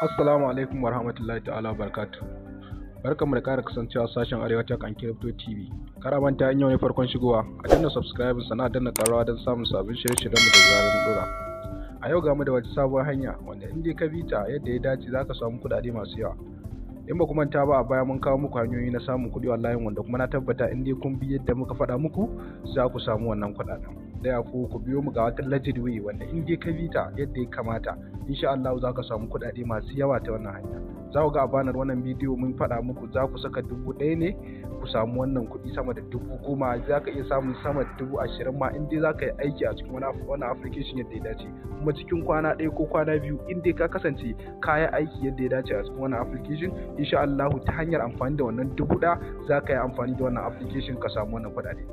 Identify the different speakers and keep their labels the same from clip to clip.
Speaker 1: Assalamu alaikum wa rahmatullahi ta'ala wa barakatuh. Barkanmu da ƙara kasancewa sashen Arewa Tech and Crypto TV. Kar a manta in yau ne farkon shigowa, a danna subscribe sannan a danna ƙararrawa don samun sabbin shirye-shiryenmu da zarar mun dora. A yau ga mu da wata sabuwar hanya wanda in dai ka bi ta yadda ya dace za ka samu kuɗaɗe masu yawa. In ba ku manta ba, a baya mun kawo muku hanyoyi na samun kuɗi online wanda kuma na tabbata in dai kun bi yadda muka faɗa muku za ku samu wannan kuɗaɗen. Da ku biyo mu ga wata legit way wanda in dai ka bi ta yadda ya kamata insha Allah za ka samu kuɗaɗe masu yawa ta wannan hanya. Za ku ga a banar wannan bidiyo mun faɗa muku za ku saka 1000 ne ku samu wannan kuɗi sama da 10,000, za ka iya samun sama da 20,000 ma in dai za ka yi aiki a cikin wannan application yadda ya dace, kuma cikin kwana ɗaya ko kwana biyu in dai ka kasance ka yi aiki yadda ya dace a cikin wannan application insha Allah ta hanyar amfani da wannan 1000 za ka yi amfani da wannan application ka samu wannan kuɗaɗe.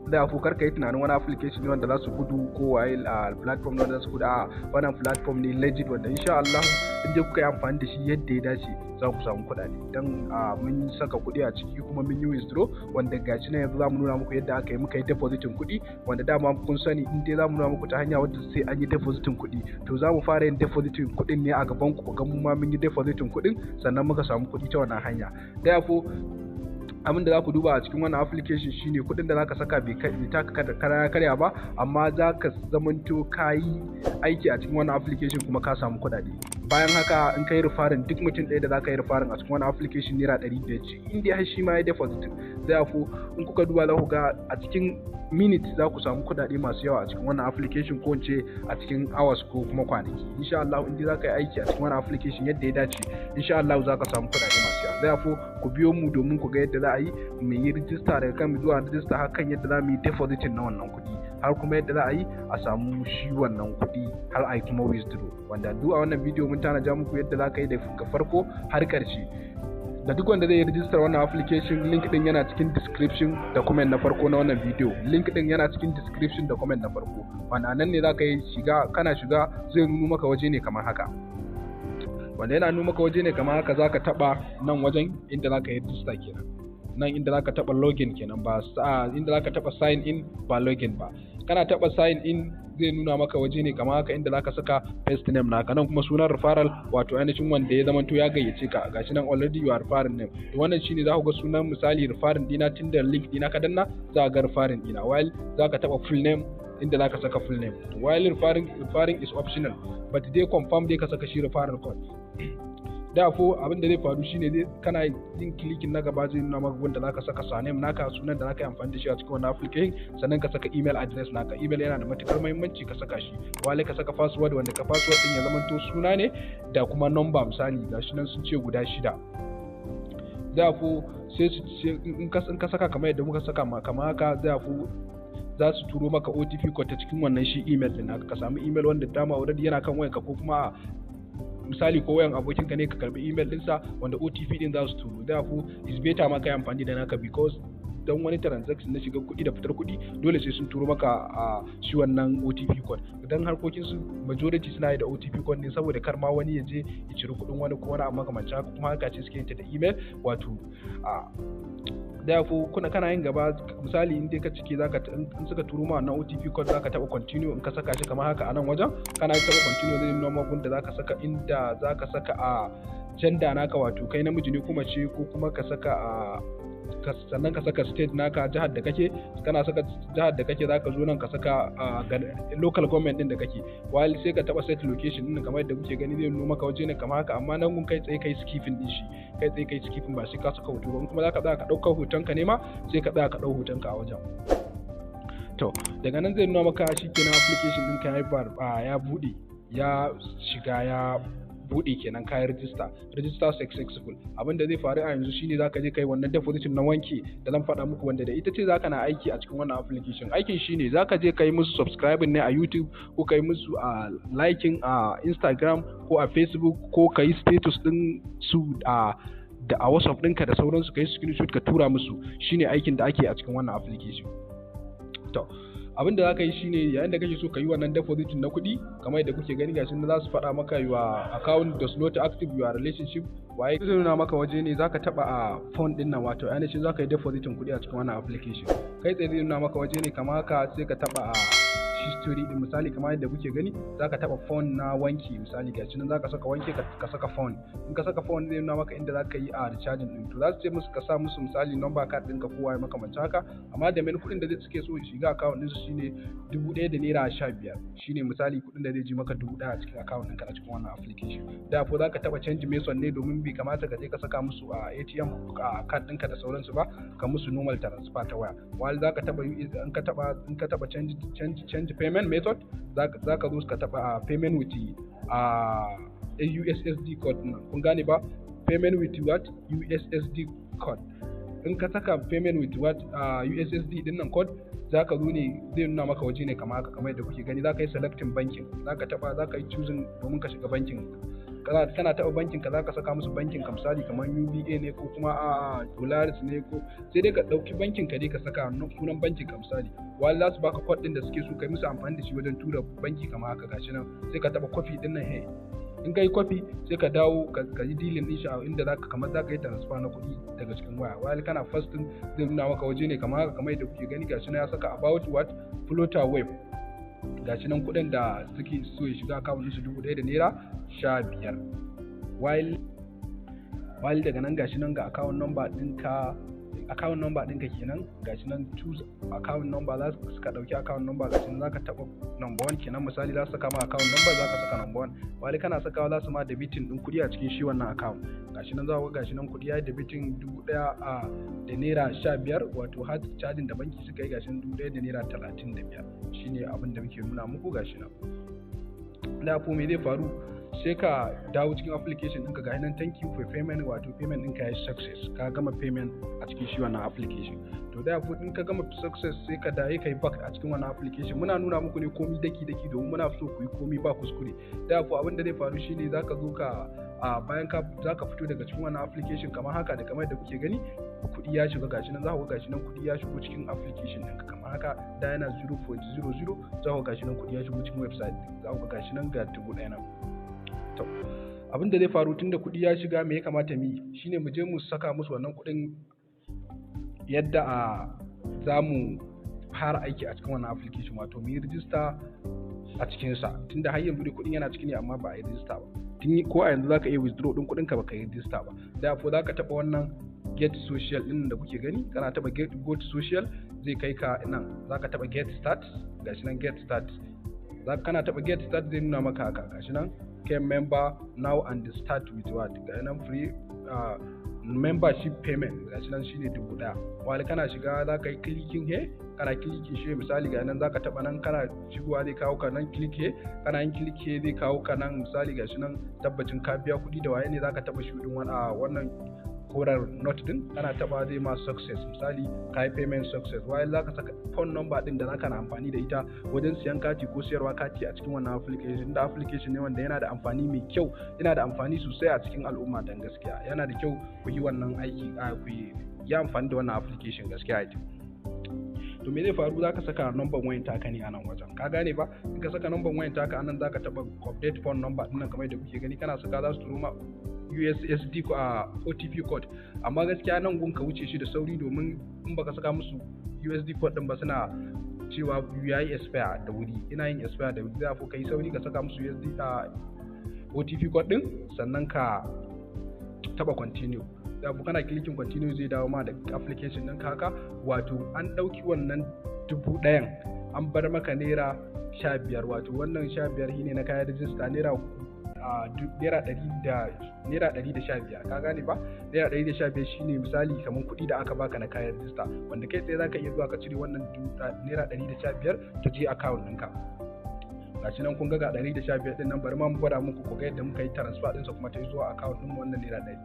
Speaker 1: Da ku karka yi tunanin wani application ne wanda za su gudu ko waye a platform ne wanda za su gudu, a wannan platform ne legit wanda insha Allah in dai kuka yi amfani da shi yadda ya dace za ku samu kuɗaɗe. Dan mun saka kuɗi a ciki kuma mun yi withdraw wanda gashi na yanzu za mu nuna muku yadda aka yi muka yi depositin kuɗi, wanda dama kun sani in dai za mu nuna muku ta hanya wadda sai an yi depositin kuɗi to za mu fara yin depositin kuɗin ne a gaban ku ga mu ma mun yi depositin kuɗin sannan muka samu kuɗi ta wannan hanya. Abin da za ku duba a cikin wannan application shine kuɗin da za ka saka bai taka karya ba, amma za ka zamanto ka yi aiki a cikin wannan application kuma ka samu kuɗaɗe. Bayan haka in ka yi referring duk mutum ɗaya da za ka yi referring a cikin wannan application naira 500 ce in dai har shi ma ya deposit. In kuka duba za ku ga a cikin minutes za ku samu kuɗaɗe masu yawa a cikin wannan application, ko in ce a cikin hours ko kuma kwanaki. Insha Allah in dai za ka yi aiki a cikin wannan application yadda ya dace insha Allah za ka samu kuɗaɗe masu yawa. Ku biyo mu domin ku ga yadda za a yi mu yi rijista daga kan zuwa rijista har kan yadda za mu yi depositin na wannan kuɗi har kuma yadda za a yi a samu shi wannan kuɗi har a yi kuma withdraw, wanda duk a wannan bidiyo mun tanaja muku yadda za ka yi daga farko har ƙarshe. Da duk wanda zai yi rijistar wannan application, link din yana cikin description da comment na farko na wannan bidiyo. Link din yana cikin description da comment na farko, wanda nan ne za ka yi shiga, kana shiga zai nuno maka waje ne kamar haka, wanda yana nuna maka waje ne kamar haka. Za ka taɓa nan wajen inda za ka yi rijista kenan, nan inda za ka taɓa login kenan, ba inda za ka taɓa sign in ba login ba. Kana taɓa sign in zai nuna maka waje ne kamar haka inda za ka saka first name naka, nan kuma sunan referral wato ainihin wanda ya zamanto ya gayyace ka, gashi nan already you are referring name. To wannan shine za ku ga sunan misali referring dina tun da link dina ka danna za ka ga referring dina, while za ka taɓa full name inda za ka saka full name, while referring is optional but dai confirm dai ka saka shi referral code. Abin da zai faru shine dai kana yin clicking na gaba zai nuna maka wanda zaka saka surname naka, sunan da zaka yi amfani da shi a cikin wannan application, sannan ka saka email address naka. Email yana da matukar muhimmanci ka saka shi, wale ka saka password wanda ka password din ya zamanto suna ne da kuma number, misali gashi nan sun ce guda 6. Sai su ce in ka saka kamar yadda muka saka kamar haka, za su turo maka OTP code ta cikin wannan shi email din naka. Ka samu email wanda dama already yana kan wayarka, ko kuma misali ko wayan abokinka ne ka karbi email dinsa wanda OTP din za su turo. Is better ma kai amfani da naka, because dan wani transaction na shiga kuɗi da fitar kuɗi dole sai sun turo maka a shi wannan OTP code. Dan harkokin su majority suna yi da OTP code ne saboda kar ma wani ya je ya ciri kuɗin wani ko wani amma kamar haka, kuma haka ce suke yin ta da email wato kana yin gaba. Misali in dai ka cike in suka turo ma wannan OTP code zaka taba continue, in ka saka shi kamar haka a nan wajen kana taba continue zai nuna maka da zaka saka inda zaka saka a gender naka wato kai namiji ne kuma ce, ko kuma ka saka sannan ka saka state naka, jihar da kake. Kana saka jihar da kake zaka zo nan ka saka local government din da kake, while sai ka taba set location din kamar yadda kuke gani zai nuna maka waje ne kamar haka, amma nan gun kai tsaye kai skipping din shi, kai tsaye kai skipping ba sai ka saka hoto ba. Kuma zaka tsaya ka dauka hoton ka ne ma sai ka tsaya ka dau hoton ka a wajen. To daga nan zai nuna maka shikenan application din ka ya bude, ya shiga, ya bude kenan kayan register successful. Abinda zai faru a yanzu shine zaka je kai wannan deposition na wanki da zan faɗa muku, wanda da ita ce zaka na aiki a cikin wannan application. Aikin shine zaka je kai musu subscribing ne a YouTube, ko kai musu a liking a Instagram ko a Facebook, ko kai status din su da a WhatsApp ɗinka da sauransu, kai screenshot ka tura musu. Shine aikin da ake a cikin wannan application. To abin da za ka yi shine yayin da kake so ka yi wannan deposit na kuɗi kamar yadda kuke gani gashi nan za su faɗa maka your account does not active your relationship, waye zai nuna maka waje ne zaka taba a phone din nan, wato ainihin zaka yi deposit kuɗi a cikin wannan application. Kai tsaye zai nuna maka waje ne kamar haka, sai ka taba a history din. Misali kamar yadda kuke gani zaka taba phone na wanki, misali gashi nan zaka saka wanki ka saka phone. In ka saka phone zai nuna maka inda zaka yi a recharging din. To za su ce musu ka sa musu misali number card ɗinka ko waye makamancin haka, amma da main kuɗin da suke so shiga account din su shine 1000 da naira 15. Shine misali kuɗin da zai ji maka 1000 a cikin account ɗinka a cikin wannan application. Da ko zaka taba change method ne domin bai kamata ka je ka saka musu a ATM card ɗinka da sauransu ba, ka musu normal transfer ta waya. While zaka taba in ka taba change payment method, zaka zo ka taba payment with USSD code nan. Kun gane ba? Payment with what? USSD code. In ka saka payment with what USSD din nan code, zaka zo ne zai nuna maka waje ne kamar yadda kuke gani. Zaka yi selecting banking, zaka yi choosing domin ka shiga banking. Kana taɓa bankin ka zaka saka musu bankin ka, misali kamar UBA ne ko kuma Polaris ne, ko sai dai ka ɗauki bankin ka dai ka saka sunan bankin ka misali. Wani za su baka code ɗin da suke so kai musu amfani da shi wajen tura banki kamar haka gashi nan, sai ka taɓa copy ɗin nan. In ka yi copy sai ka dawo ka yi dealing ɗin shi a inda zaka yi transfer na kuɗi daga cikin waya. While kana first ɗin zai nuna maka waje ne kamar haka, kamar yadda kuke gani gashi nan ya saka about what floater web. Gashi nan kuɗin da suke so ya shiga account su 1000 da naira 15. While daga nan gashi nan ga account number ɗinka kenan. Gashi nan choose account number, za su ka ɗauki account number. Gashi nan zaka taɓa number 1 kenan, misali za su saka ma account number, zaka saka number 1. While kana sakawa za su ma debiting ɗin kuɗi a cikin shi wannan account. Gashi nan za ku ga gashi nan kuɗi ya debiting 1000 da naira 15, wato har charging da banki suka yi gashi nan 1000 da naira 35. Shine abin da muke nuna muku gashi nan. Da ko me zai faru? Sai ka dawo cikin application ɗinka ga nan thank you for payment, wato payment ɗinka ya yi success, ka gama payment a cikin shi wannan application. To da in ka gama success sai ka dawo kai back a cikin wannan application. Muna nuna muku ne komi daki domin muna so ku yi komi ba kuskure. Da ko abin da zai faru shine zaka zo ka bayan zaka fito daga cikin wannan application kamar haka, da kamar da kuke gani kuɗi ya shiga gashi nan. Za ku ga gashi nan kuɗi ya shigo cikin application ɗinka kamar haka, da yana 0.00. za ku ga gashi nan kuɗi ya shigo cikin website ɗin. Za ku ga gashi nan ga 1000 nan. To abin da zai faru tunda kuɗi ya shiga, me ya kamata mu yi shine mu je mu saka musu wannan kuɗin yadda za mu fara aiki a cikin wannan application, wato mu yi register a cikin sa. Tunda har yanzu kuɗin yana ciki ne amma ba a yi register ba. Ko a yanzu zaka iya withdraw ɗin kuɗin ka baka yi register ba. Therefore zaka taɓa wannan get social ɗin da kuke gani. Kana taɓa go to social zai kai ka nan. Zaka taɓa get start, gashi nan get start. Kana taɓa get start zai nuna maka haka gashi nan, became member now and start with what, ga nan free membership payment gashi nan shine 1000. Wani kana shiga zaka yi clicking he, kana clicking shi misali ga nan zaka taba nan, kana shigowa zai kawo ka nan click he, kana yin click he zai kawo ka nan misali gashi nan tabbacin ka biya kuɗi da waye ne. Zaka taba shudin wannan korar note din, kana taba zai ma success, misali kai payment success. While zaka saka phone number din da zaka na amfani da ita wajen siyan kati ko siyarwa kati a cikin wannan application. Da application ne wanda yana da amfani mai kyau, yana da amfani sosai a cikin al'umma dan gaskiya. Yana da kyau ku yi wannan aiki, ku yi amfani da wannan application gaskiya. To me zai faru? Zaka saka number wayan taka ne a nan wajen, ka gane ba? In ka saka number wayan taka anan zaka taba update phone number din nan kamar yadda kuke gani. Kana saka za su turo ma USSD OTP code, amma gaskiya nan gun ka wuce shi da sauri, domin in baka saka musu USD code din ba suna cewa yayi expire da wuri. Ina yin expire da wuri, zai kai sauri ka saka musu USD OTP code din, sannan ka taba continue. Da kana clicking continue zai dawo ma da application din haka, wato an dauki wannan 1000 an bar maka naira 15, wato wannan 15 shine na kayan register naira 115, ka gane ba? Naira 115 shine misali kamar kuɗi da aka baka na kayan register, wanda kai tsaye zaka iya zuwa ka cire wannan naira 115 ta je account ɗinka. Gashi nan kun ga 115 din nan, bari ma mu gwada muku ku ga yadda muka yi transfer ɗinsa kuma ta zuwa account ɗin wannan naira 100.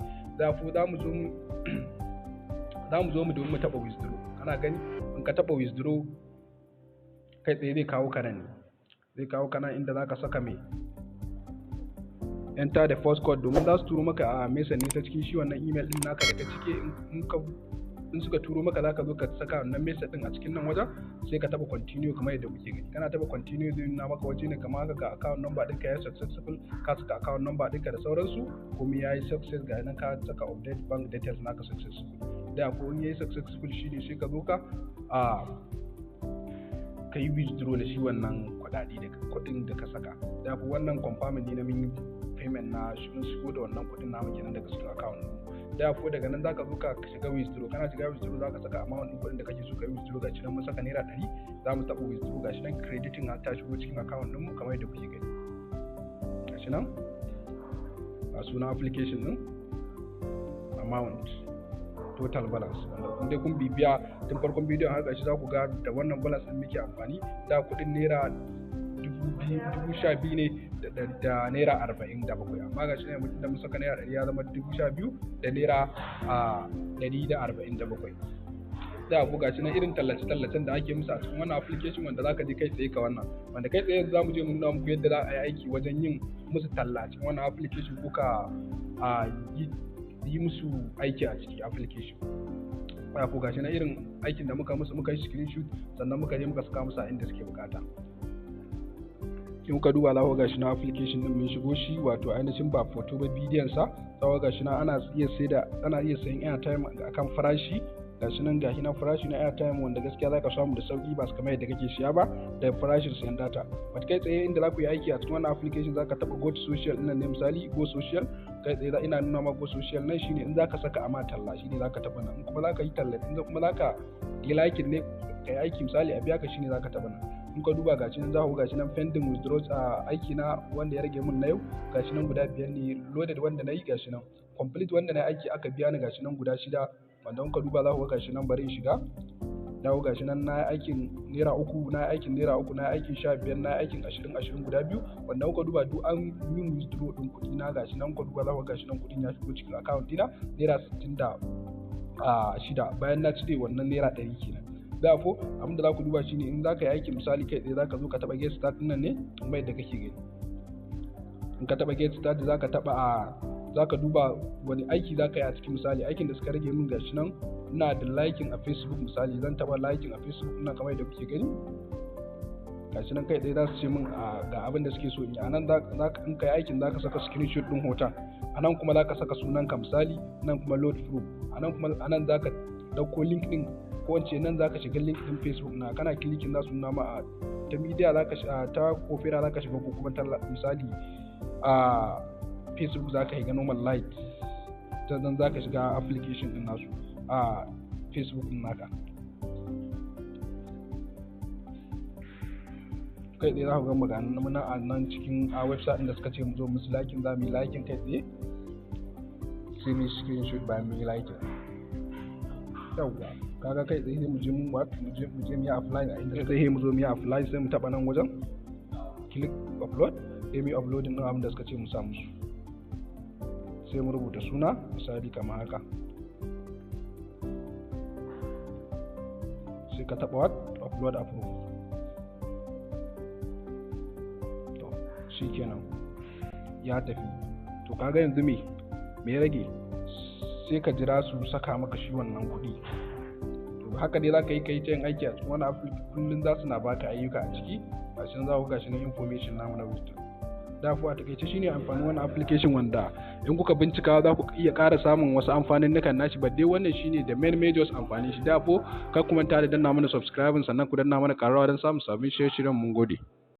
Speaker 1: Za mu zo mu domin mu taɓa withdraw. Kana gani in ka taɓa withdraw kai tsaye zai kawo ka nan, inda zaka saka mai enter the first code, domin za su turo maka a message ne ta cikin shi wannan email din naka da ka cike. In suka turo maka zaka zo ka saka wannan message din a cikin nan wajen, sai ka taba continue kamar yadda kuke gani. Kana taba continue zai nuna maka waje ne kamar haka, ga account number ɗinka ya successful, ka saka account number ɗinka da sauransu, kuma yayi success. Ga nan ka saka update bank details naka successful. Da ko in yayi successful shine sai ka zo ka ka yi withdraw da shi wannan kuɗin da ka saka. Da ku wannan confirming ne na min payment na shigo da wannan kuɗin namu kenan daga cikin account ɗin. Da ku daga nan zaka zo ka shiga withdraw, kana shiga withdraw zaka saka amount ɗin kuɗin da kake so ka yi withdraw. Gashi nan mun saka naira 100 za mu taɓa withdraw. Gashi nan crediting har ta shigo cikin account ɗin mu kamar yadda kuke gani. Gashi nan a sunan application ɗin amount total balance, wanda dai kun bibiya tun farkon bidiyon har ƙarshe za ku ga da wannan balance ɗin muke amfani. Da kuɗin naira 12,000 ne da naira 47, amma ga shi ne mutum da mun saka naira 100 ya zama 12,000 da naira 147. Da ku ga shi nan irin tallace-tallacen da ake musu a cikin wannan application wanda za ka je kai tsaye ka wannan, wanda kai tsaye za mu je mu nuna muku yadda za a yi aiki wajen yin musu talla cikin wannan application ko ka yi musu aiki a cikin application. Ko ga shi nan irin aikin da muka musu, muka yi screenshot sannan muka je muka saka musu a inda suke bukata. In muka duba za ku ga shi na application din mun shigo shi, wato ainihin ba photo ba bidiyon sa. Za ku ga shi na ana iya sayan airtime akan farashi. Ga shi nan ga hina farashi na airtime wanda gaskiya za ka samu da sauki ba kamar yadda kake siya ba da farashin sayan data. But kai tsaye inda za ku yi aiki a cikin wannan application za ka taɓa go to social ɗin nan ne, misali go social. Kai tsaye ina nuna ma go social nan shine in za ka saka ama talla shine za ka taɓa nan, in kuma za ka yi talla, in kuma za ka yi like ne ka yi aiki misali a biya ka shine za ka taɓa nan. In ka duba gashi nan za ku gashi nan pending withdrawals a aiki na wanda ya rage mun na yau gashi nan guda 5 ne, loaded wanda na yi gashi nan, complete wanda na aiki aka biya ni gashi nan guda 6, wanda in ka duba za ku ga gashi nan bari in shiga. Da ku gashi nan na aikin naira 3, na aikin naira 3, na aikin 15, na aikin 20 guda 2, wanda in ka duba duk an yin withdraw din kuɗi na gashi nan. Ka duba za ku gashi nan kuɗin ya shigo cikin account dina naira 66 bayan na cire wannan naira 100 kenan. Da ko abin da za ku duba shine in za ka yi aiki misali kai tsaye za ka zo ka taɓa get start nan ne kuma yadda kake gani. In ka taɓa get start za ka duba wani aiki za ka yi a cikin misali aikin da suka rage min gashi nan. Ina da liking a Facebook misali, zan taɓa liking a Facebook ina kamar yadda kuke gani. Gashi nan kai tsaye za su ce min ga abin da suke so in yi. A nan in ka yi aikin za ka saka screenshot ɗin hoton, a nan kuma za ka saka sunanka misali, nan kuma load proof, a nan za ka ɗauko link ɗin ko wance nan za ka shiga link ɗin Facebook na, kana clicking za su nuna ma a ta media za ka ta Opera za ka shiga ko kuma ta misali a Facebook za ka shiga normal light, ta nan za ka shiga application ɗin nasu a Facebook ɗin naka. Kai tsaye za ku ga magana muna a nan cikin website ɗin da suka ce mu zo musu liking, za mu yi liking kai tsaye sai mu screenshot bayan mu yi liking. Yawwa kaga kai tsaye mu je mu yi apply a inda sai mu zo mu yi apply, sai mu taba nan wajen click upload, sai mu yi uploading din abin da suka ce mu sa musu. Sai mu rubuta suna misali kamar haka, sai ka taba upload approve. To shikenan ya tafi. To kaga yanzu me ya rage? Sai ka jira su saka maka shi wannan kuɗi. To haka dai za ka yi ta yin aiki a cikin wani application, kullum za su na baka ayyuka a ciki. Gashin za ku gashi na information namu na withdraw. Da ku a takaice shine amfanin wannan application, wanda in kuka bincika za ku iya ƙara samun wasu amfanin nukan nashi, ba dai wannan shine da main majors amfani shi. Da ko kar ku manta da danna mana subscribe sannan ku danna mana ƙararrawa don samun sabbin shirye-shiryen. Mun gode.